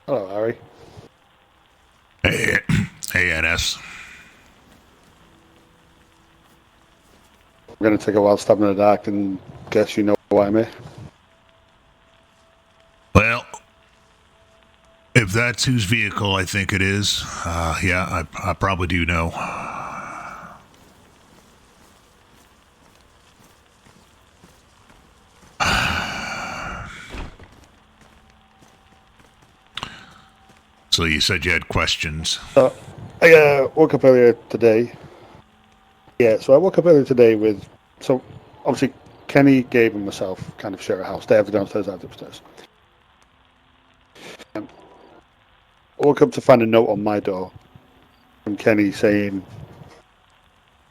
Hello, Harry. Hey, NS. I'm going to take a wild stab in the dark and guess you know why I'm here. Well, if that's whose vehicle I think it is, yeah, I probably do know. So you said you had questions. I woke up earlier today. Yeah, so I woke up earlier today with... So, obviously, Kenny, Gabe, and myself kind of share a house. They have the downstairs, I have the upstairs. I woke up to find a note on my door from Kenny saying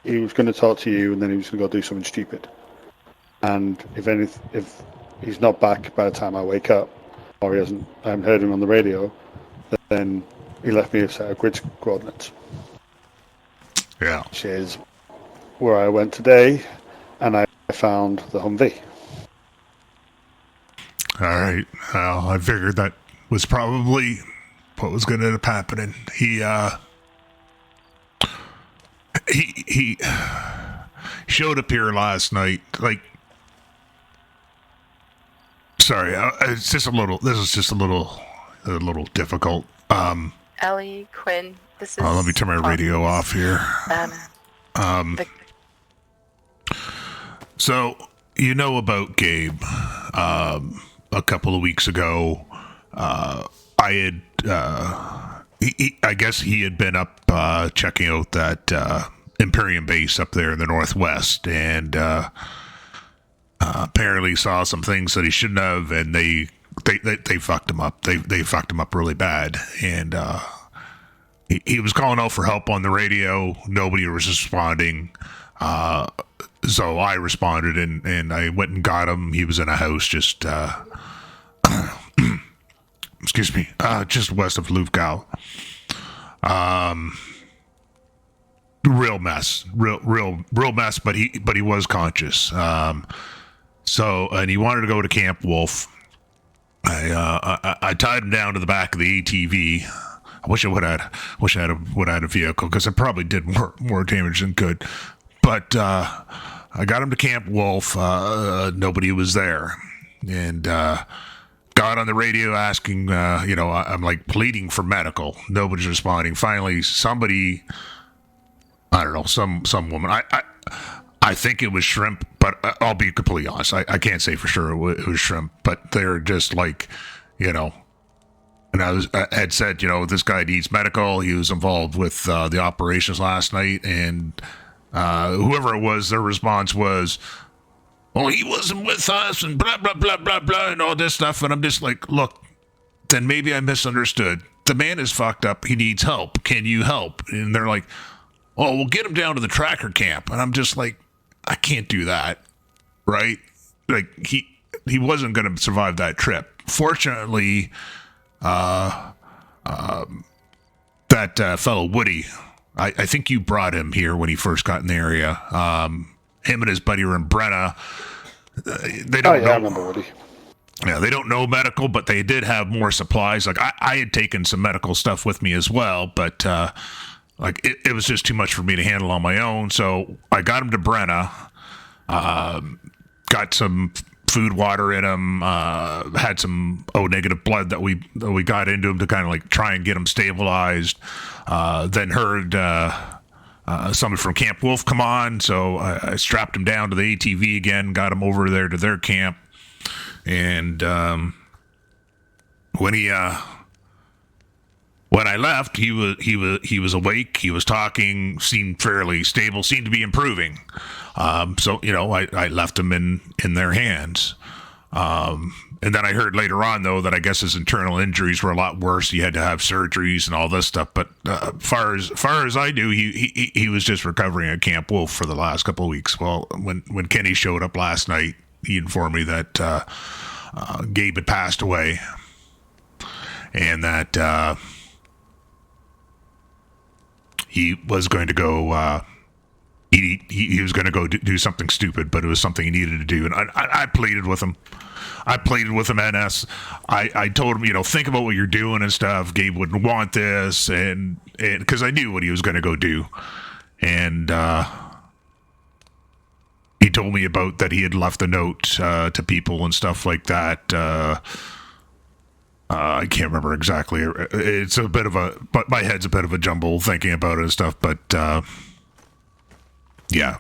he was going to talk to you and then he was going to go do something stupid. And if he's not back by the time I wake up, or I haven't heard him on the radio, then he left me a set of grid coordinates. Yeah. Which is where I went today, and I found the Humvee. All right. I figured that was probably what was going to end up happening. He showed up here last night. Like, sorry, it's just a little. This is just a little difficult. Ellie, Quinn, this is... let me turn my radio off here. So, you know about Gabe. A couple of weeks ago, I had... I guess he had been up checking out that Imperium base up there in the Northwest, and apparently saw some things that he shouldn't have, and they fucked him up. They fucked him up really bad, and he was calling out for help on the radio. Nobody was responding. So I responded, and I went and got him. He was in a house just excuse me, just west of Lufgau. Real mess, real mess. But he was conscious. So, and he wanted to go to Camp Wolf. I tied him down to the back of the ATV. I wish I would have had a vehicle, because it probably did more damage than good. But I got him to Camp Wolf. Nobody was there, and got on the radio asking. I'm like pleading for medical. Nobody's responding. Finally, somebody, I don't know, some woman. I think it was Shrimp, but I'll be completely honest. I can't say for sure it was Shrimp, but they're just like, and I had said, this guy needs medical. He was involved with the operations last night, and whoever it was, their response was, well, he wasn't with us, and blah, blah, blah, blah, blah, and all this stuff. And I'm just like, look, then maybe I misunderstood. The man is fucked up. He needs help. Can you help? And they're like, oh, we'll get him down to the tracker camp. And I'm just like, I can't do that, right? Like, he wasn't going to survive that trip. Fortunately, that fellow Woody, I think you brought him here when he first got in the area. Him and his buddy were in Brenna. They don't know. I remember Woody. Yeah, they don't know medical, but they did have more supplies. Like, I had taken some medical stuff with me as well, but it was just too much for me to handle on my own. So I got him to Brenna, got some food, water in him, had some O-negative blood that we got into him to kind of like try and get him stabilized. Then heard somebody from Camp Wolf come on, so I strapped him down to the ATV again, got him over there to their camp, and when he when I left, he was awake. He was talking. Seemed fairly stable. Seemed to be improving. So I left him in their hands. And then I heard later on, though, that I guess his internal injuries were a lot worse. He had to have surgeries and all this stuff. But far as I knew, he was just recovering at Camp Wolf for the last couple of weeks. Well, when Kenny showed up last night, he informed me that Gabe had passed away, and that he was going to go. He was going to go do something stupid, but it was something he needed to do, and I pleaded with him. NS. I told him, think about what you're doing and stuff. Gabe wouldn't want this, and because I knew what he was going to go do, and he told me about that he had left a note to people and stuff like that. I can't remember exactly. It's a bit of but my head's a bit of a jumble thinking about it and stuff. But yeah,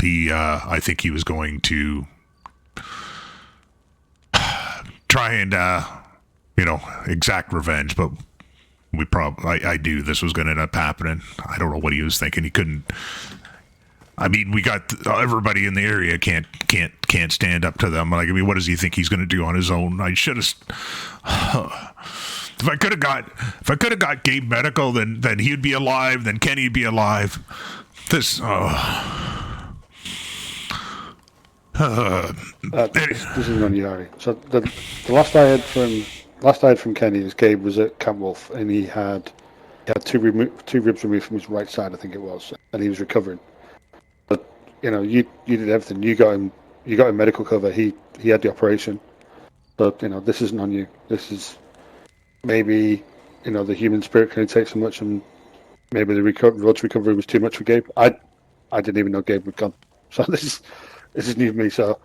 I think he was going to try and exact revenge, but I knew this was going to end up happening. I don't know what he was thinking. He couldn't. I mean, we got everybody in the area can't stand up to them. Like, I mean, what does he think he's going to do on his own? I should have. If I could have got Gabe medical, then he'd be alive. Then Kenny'd be alive. This. This is on you, Harry. So the last I heard from Kenny is Gabe was at Camp Wolf, and he had two ribs removed from his right side, I think it was, and he was recovering. But you did everything. You got him medical cover. He had the operation. But this isn't on you. This is maybe the human spirit can only take so much, and maybe the road to recovery was too much for Gabe. I didn't even know Gabe had gone. So this is new for me. So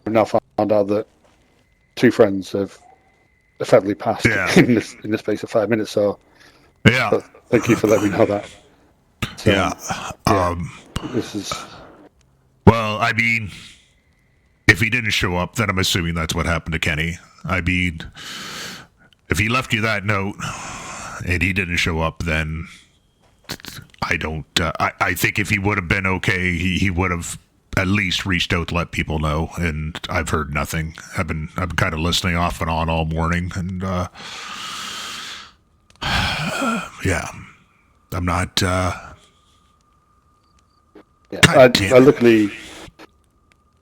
I've now found out that two friends have effectively passed in the space of 5 minutes. So thank you for letting me know that. So, this is. Well, I mean, if he didn't show up, then I'm assuming that's what happened to Kenny. I mean, if he left you that note and he didn't show up, then I don't. I think if he would have been okay, he would have at least reached out to let people know. And I've heard nothing. I've been kind of listening off and on all morning, and I'm not. Luckily,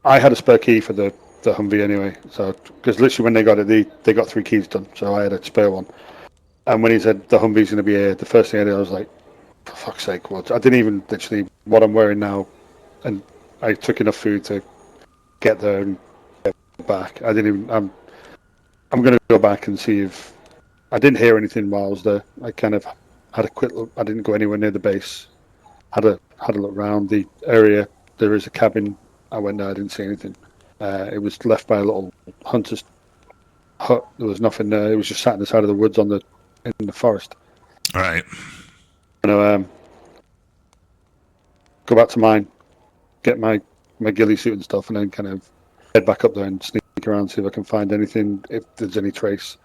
I had a spare key for the Humvee anyway. So because literally when they got it, they got 3 keys done. So I had a spare one. And when he said the Humvee's going to be here, the first thing I did, I was like, for fuck's sake, what? I didn't even literally what I'm wearing now, and I took enough food to get there and get back. I didn't even. I'm going to go back and see if I didn't hear anything while I was there. I kind of had a quick look. I didn't go anywhere near the base. Had a look around the area. There is a cabin. I went there. I didn't see anything. It was left by a little hunter's hut. There was nothing there. It was just sat in the side of the woods in the forest. All right. Go back to mine, get my ghillie suit and stuff, and then kind of head back up there and sneak around, see if I can find anything, if there's any trace.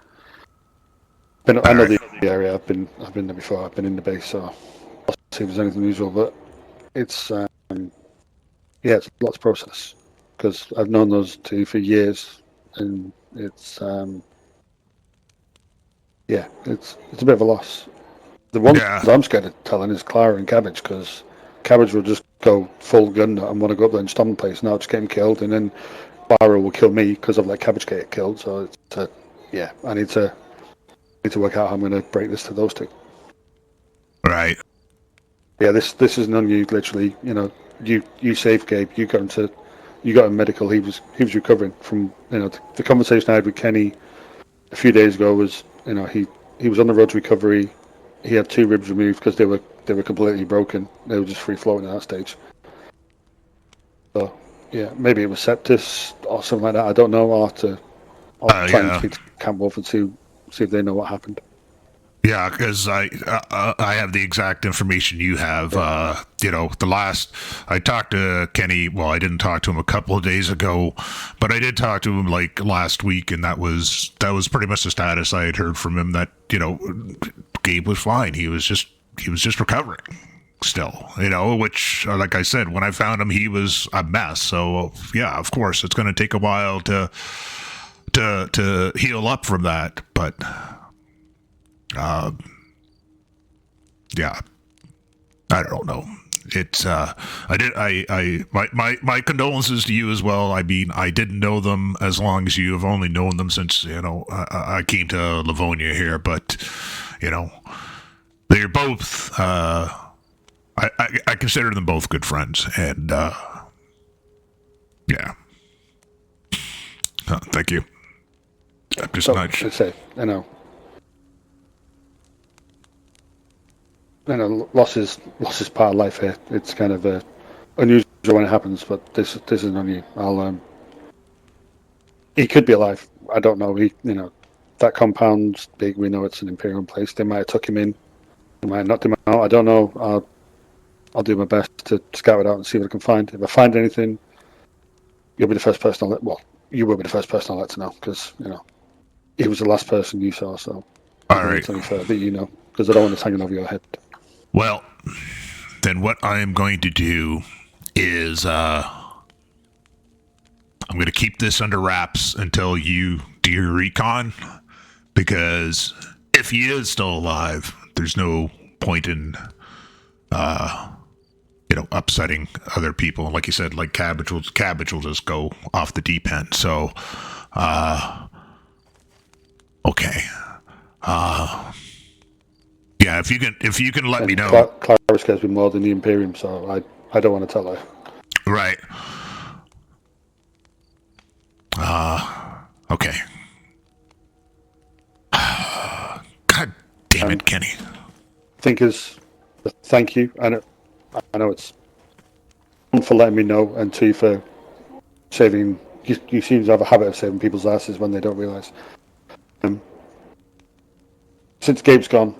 I know the area. I've been there before. I've been in the base, so I'll see if there's anything unusual. But it's it's lots of process because I've known those two for years, and it's it's a bit of a loss. The one I'm scared of telling is Clara and Cabbage, because Cabbage will just go full gun and want to go up there and storm the place. Now just get him killed, and then Clara will kill me because I've let Cabbage get killed. So it's I need to work out how I'm going to break this to those two. Right. Yeah, this isn't on you. Literally, you saved Gabe. You got him medical. He was recovering from the conversation I had with Kenny a few days ago was he was on the road to recovery. He had 2 ribs removed because they were completely broken. They were just free floating at that stage. So maybe it was sepsis or something like that. I don't know. I'll try and speak to Camp Wolf and see if they know what happened. Yeah, because I have the exact information you have. The last I talked to Kenny. Well, I didn't talk to him a couple of days ago, but I did talk to him like last week, and that was pretty much the status I had heard from him. That Gabe was fine. He was just recovering still. Which, like I said, when I found him, he was a mess. So yeah, of course, it's going to take a while to heal up from that, but. Yeah, I don't know. It's my condolences to you as well. I mean, I didn't know them as long as you have only known them since I came to Livonia here, but they're both I consider them both good friends, and yeah. Thank you. I'm just not sure. Loss is part of life here. It's kind of unusual when it happens, but this isn't on you. He could be alive. I don't know. That compound's big. We know it's an Imperial place. They might have took him in. They might have knocked him out. I don't know. I'll do my best to scout it out and see what I can find. If I find anything, you'll be the first person you will be the first person I'll let to know, because he was the last person you saw. So all right. But because I don't want it hanging over your head. Well, then what I am going to do is I'm going to keep this under wraps until you do your recon, because if he is still alive, there's no point in upsetting other people. And like you said, like Cabbage will just go off the deep end. So okay. Yeah, if you can let me know. Clara scares me more than the Imperium, so I don't want to tell her. Right. Okay. God damn it, Kenny. Thinkers, thank you. I know it's one for letting me know, and two for saving. You seem to have a habit of saving people's asses when they don't realise. Since Gabe's gone,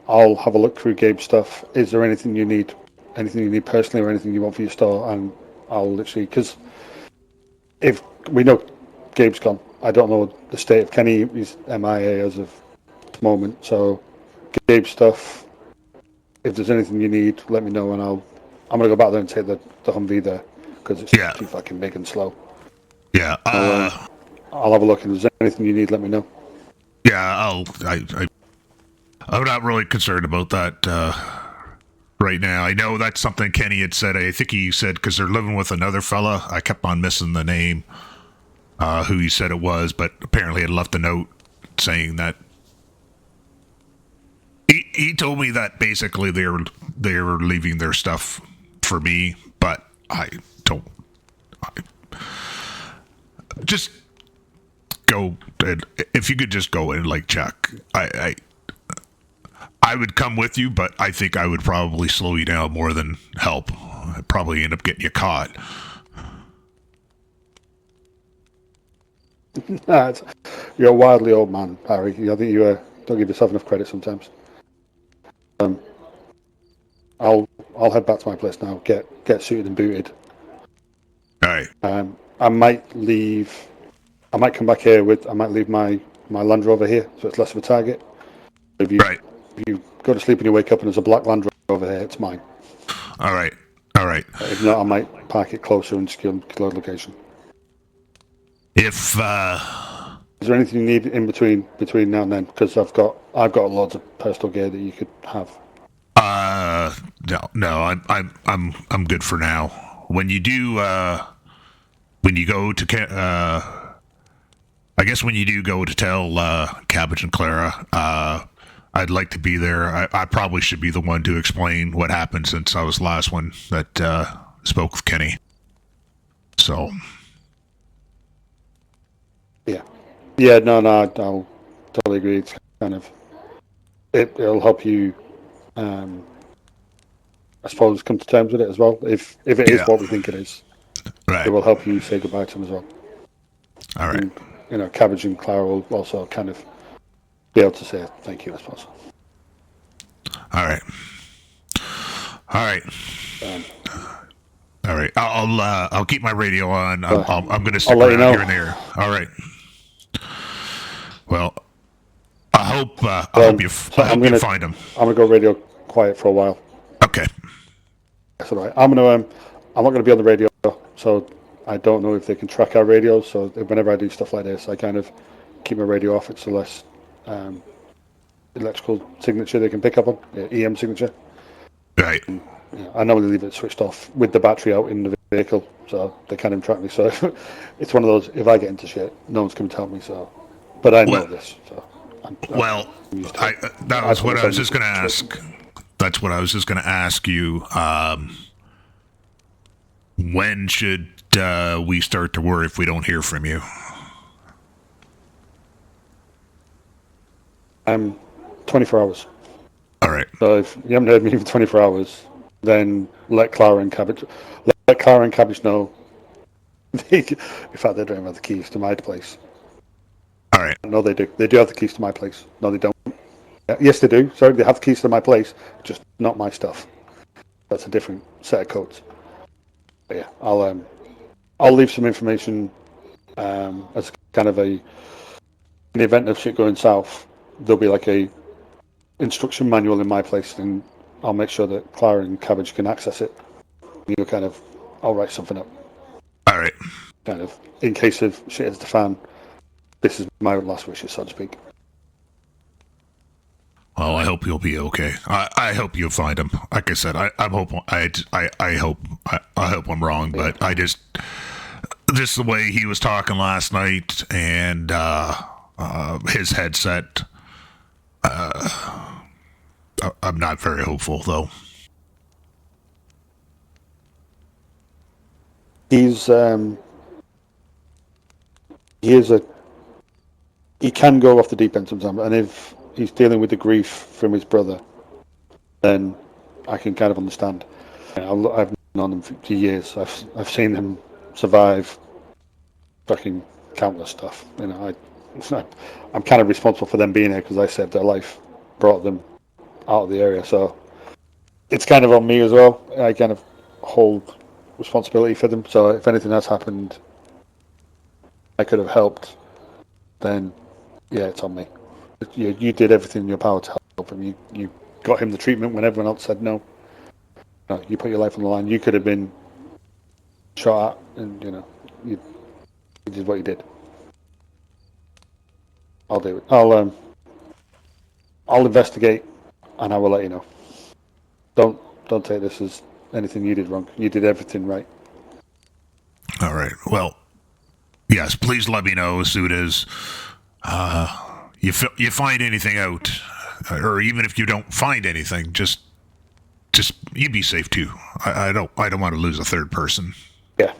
I'll have a look through Gabe's stuff. Is there anything you need? Anything you need personally, or anything you want for your store? And I'll literally, because if we know Gabe's gone, I don't know the state of Kenny. He's MIA as of this moment. So Gabe's stuff. If there's anything you need, let me know, and I'm gonna go back there and take the Humvee there, because it's too fucking big and slow. Yeah. I'll have a look, and if there's anything you need, let me know. Yeah, I'm not really concerned about that right now. I know that's something Kenny had said. I think he said, because they're living with another fella. I kept on missing the name, who he said it was, but apparently had left a note saying that he told me that basically they were leaving their stuff for me, but I don't. Just go, and if you could just go and like check. I would come with you, but I think I would probably slow you down more than help. I'd probably end up getting you caught. You're a wildly old man, Harry. I think you don't give yourself enough credit sometimes. I'll head back to my place now. Get suited and booted. All right. I might come back here I might leave my Land Rover here, so it's less of a target. If you go to sleep and you wake up and there's a black Land Rover here, it's mine. All right. If not, I might park it closer and secure location. Is there anything you need in between now and then? Because I've got loads of personal gear that you could have. No, I'm good for now. When you do, when you go to, I guess when you do go to tell Cabbage and Clara, I'd like to be there. I probably should be the one to explain what happened, since I was the last one that spoke with Kenny. So. Yeah, no, I'll totally agree. It's kind of, it'll help you, I suppose, come to terms with it as well. If it is what we think it is, right, it will help you say goodbye to him as well. All right. And, Cabbage and Clara will also kind of be able to say thank you, I suppose. All right. All right. Um, All right. I'll keep my radio on. I'm going to stick I'll let you around know. here and there. All right. Well, I hope you find him. I'm gonna go radio quiet for a while. Okay. That's all right. I'm not gonna be on the radio, so I don't know if they can track our radios. So whenever I do stuff like this, I kind of keep my radio off. It's a less electrical signature they can pick up on, EM signature. Right. I normally leave it switched off with the battery out in the vehicle, so they can't even track me. So it's one of those. If I get into shit, no one's going to tell me. So, but I know this. So that was what I was just going to ask. That's what I was just going to ask you. When should we start to worry if we don't hear from you? 24 hours. All right. So if you haven't heard me for 24 hours, then let Clara and Cabbage know. In fact, they don't have the keys to my place. All right. No, they do. They do have the keys to my place. No, they don't. Yes, they do. Sorry, they have the keys to my place, just not my stuff. That's a different set of codes. But yeah, I'll leave some information as kind of in the event of shit going south. There'll be like a instruction manual in my place, and I'll make sure that Clara and Cabbage can access it. I'll write something up. All right. Kind of in case of shit hits the fan. This is my last wishes, so to speak. Well, I hope you'll be okay. I hope you'll find him. Like I said, I hope I'm wrong, but I just the way he was talking last night and his headset. I'm not very hopeful, though. He can go off the deep end sometimes, and if he's dealing with the grief from his brother, then I can kind of understand. I've known him for years. I've seen him survive fucking countless stuff. I'm kind of responsible for them being here because I saved their life, brought them out of the area. So it's kind of on me as well. I kind of hold responsibility for them. So if anything has happened, I could have helped. Then yeah, it's on me. You did everything in your power to help him. You got him the treatment when everyone else said no. No, you put your life on the line. You could have been shot at, and you did what you did. I'll do it. I'll investigate, and I will let you know. Don't take this as anything you did wrong. You did everything right. All right. Well, yes. Please let me know as soon as you find anything out, or even if you don't find anything, just you be safe too. I don't want to lose a third person. Yeah.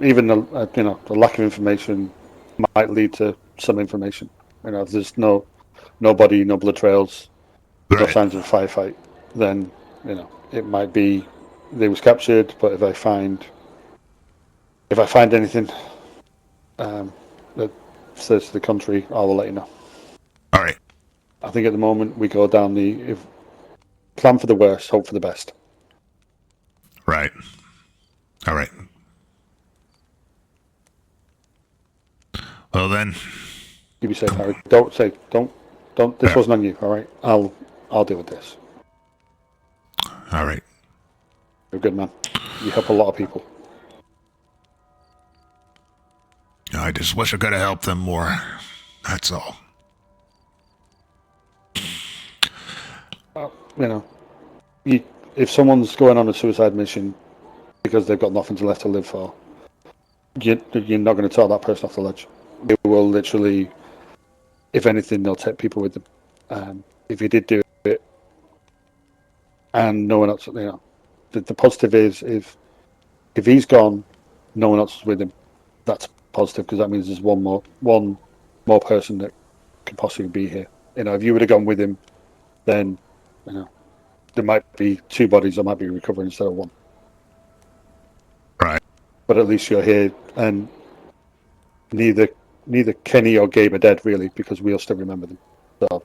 Even the lack of information might lead to some information. If there's no body, no blood trails, right. No signs of a firefight, then it might be they was captured. But if I find anything that says to the contrary, I will let you know. All right. I think at the moment we go down plan for the worst, hope for the best. Right. All right. Well then, You be safe, Harry. Don't. This wasn't on you. All right. I'll deal with this. All right. You're a good man. You help a lot of people. I just wish I could have helped them more. That's all. If someone's going on a suicide mission because they've got nothing left to live for, you're not going to tell that person off the ledge. They will literally, if anything, they'll take people with them. If you did do it, and no one else, the positive is if he's gone, no one else is with him. That's positive because that means there's one more person that could possibly be here. If you would have gone with him, then there might be two bodies that might be recovering instead of one. Right. But at least you're here, and neither neither Kenny or Gabe are dead, really, because we'll still remember them. So,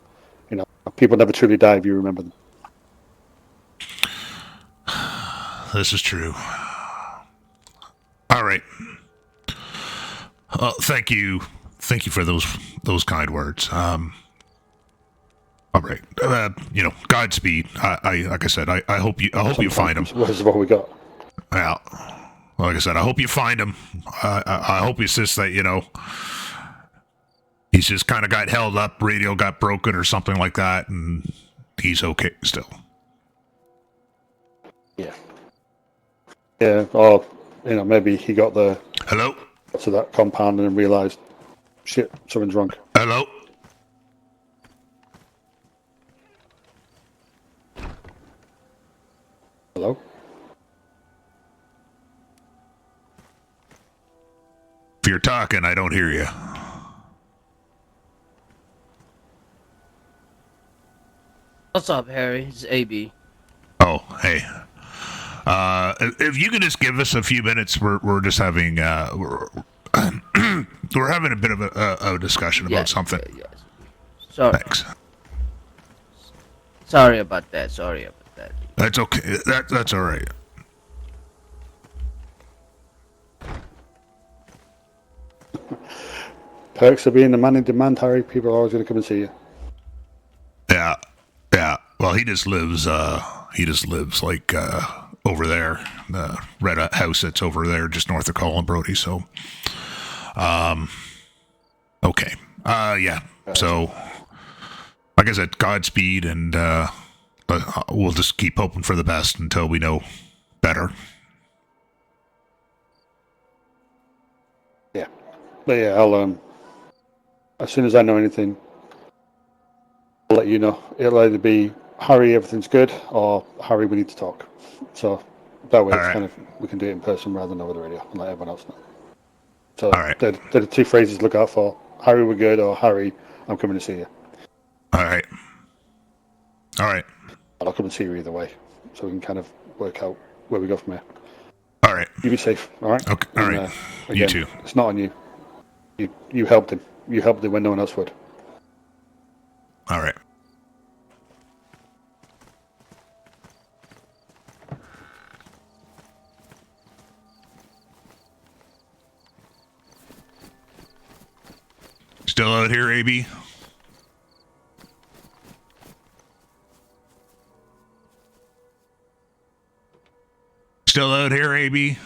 people never truly die if you remember them. This is true. All right. Thank you for those kind words. All right. Godspeed. I like I said, I hope you find him. This is what we got. Yeah. Like I said, I hope you find him. I hope it's just that he's just kind of got held up, radio got broken or something like that, and he's okay still. Yeah. Yeah. Or maybe he got to that compound and realized, shit, someone's wrong. Hello. Hello? If you're talking, I don't hear you. What's up, Harry? It's AB. Oh, hey. If you could just give us a few minutes, we're just having we're having a bit of a discussion about something. Yes. Sorry. Thanks. Sorry about that. That's okay. That's all right. Perks of being the man in demand, Harry. People are always going to come and see you. Yeah. Well, he just lives like over there, the red house that's over there, just north of Colin Brody. So, okay. Yeah. So, like I said, Godspeed, and we'll just keep hoping for the best until we know better. Yeah. But yeah, I'll as soon as I know anything, I'll let you know. It'll either be Harry, everything's good, or Harry, we need to talk. So that way, we can do it in person rather than over the radio and let everyone else know. So they're the two phrases to look out for: Harry, we're good, or Harry, I'm coming to see you. All right. I'll come and see you either way, so we can kind of work out where we go from here. All right. You be safe. All right. Okay. All right. Again, you too. It's not on you. You helped him. You helped him when no one else would. All right. Still out here, AB? Still out here, AB?